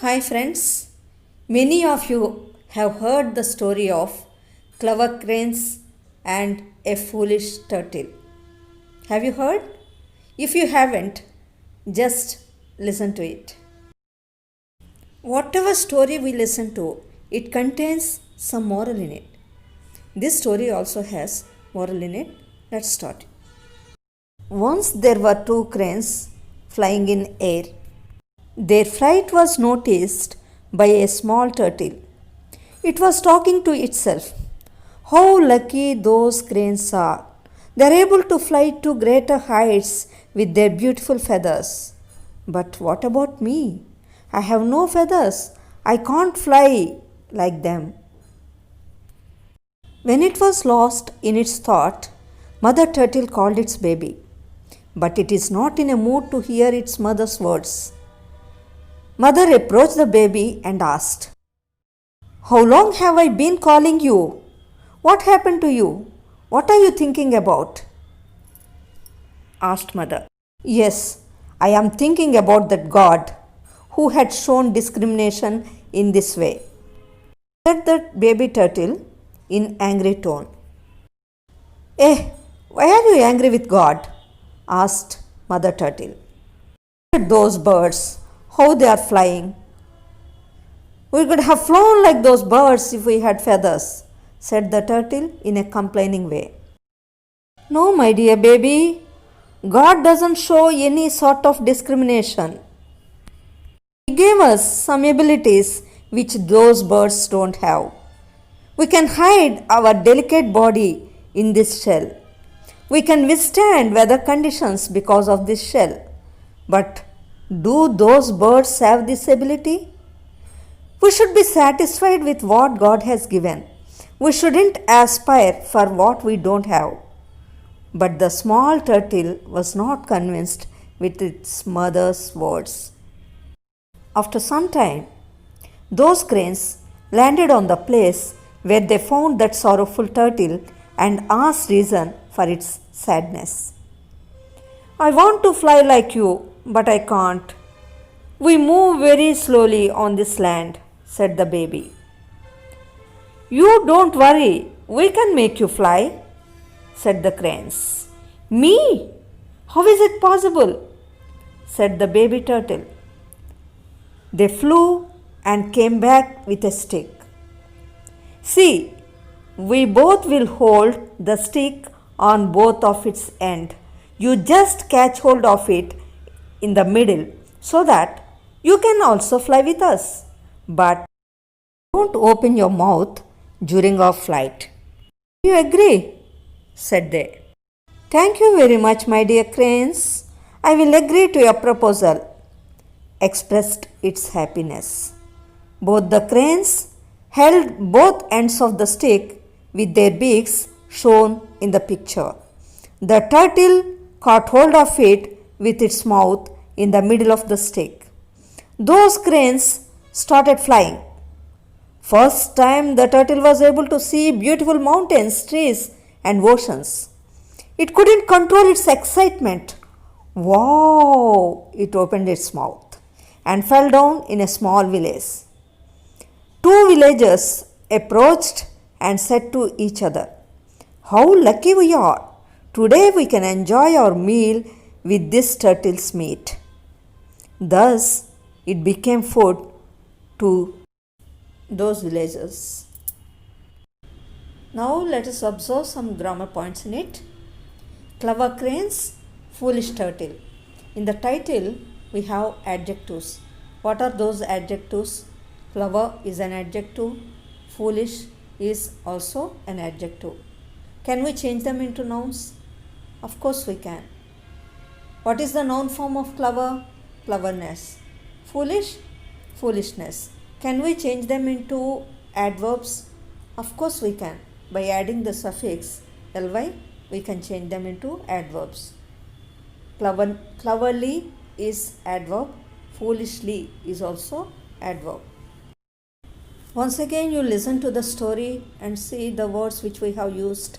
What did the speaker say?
Hi friends, many of you have heard the story of clever cranes and a foolish turtle. Have you heard? If you haven't, just listen to it. Whatever story we listen to, it contains some moral in it. This story also has moral in it. Let's start. Once there were two cranes flying in air. Their flight was noticed by a small turtle. It was talking to itself. How lucky those cranes are! They are able to fly to greater heights with their beautiful feathers. But what about me? I have no feathers. I can't fly like them. When it was lost in its thought, Mother Turtle called its baby. But it is not in a mood to hear its mother's words. Mother approached the baby and asked, "How long have I been calling you? What happened to you? What are you thinking about?" asked Mother. "Yes, I am thinking about that God who had shown discrimination in this way," said the baby turtle in angry tone. "Eh, why are you angry with God?" asked Mother Turtle. "Look at those birds, how they are flying. We could have flown like those birds if we had feathers," said the turtle in a complaining way. "No, my dear baby, God doesn't show any sort of discrimination. He gave us some abilities which those birds don't have. We can hide our delicate body in this shell. We can withstand weather conditions because of this shell. But do those birds have this ability? We should be satisfied with what God has given. We shouldn't aspire for what we don't have." But the small turtle was not convinced with its mother's words. After some time, those cranes landed on the place where they found that sorrowful turtle and asked reason for its sadness. "I want to fly like you, but I can't. We move very slowly on this land," said the baby. "You don't worry, we can make you fly," said the cranes. "Me? How is it possible?" said the baby turtle. They flew and came back with a stick. "See, we both will hold the stick on both of its end. You just catch hold of it in the middle so that you can also fly with us. But don't open your mouth during our flight." "Do you agree?" said they. "Thank you very much, my dear cranes. I will agree to your proposal," expressed its happiness. Both the cranes held both ends of the stick with their beaks shown in the picture. The turtle caught hold of it with its mouth in the middle of the stick. Those cranes started flying. First time the turtle was able to see beautiful mountains, trees, and oceans. It couldn't control its excitement. "Wow!" It opened its mouth and fell down in a small village. Two villagers approached and said to each other, "How lucky we are! Today we can enjoy our meal with this turtle's meat." Thus, it became food to those villagers. Now, let us observe some grammar points in it. Clever cranes, foolish turtle. In the title, we have adjectives. What are those adjectives? Clever is an adjective. Foolish is also an adjective. Can we change them into nouns? Of course we can. What is the noun form of clever? Cleverness. Foolish? Foolishness. Can we change them into adverbs? Of course we can. By adding the suffix ly, we can change them into adverbs. Cleverly is adverb. Foolishly is also adverb. Once again, you listen to the story and see the words which we have used.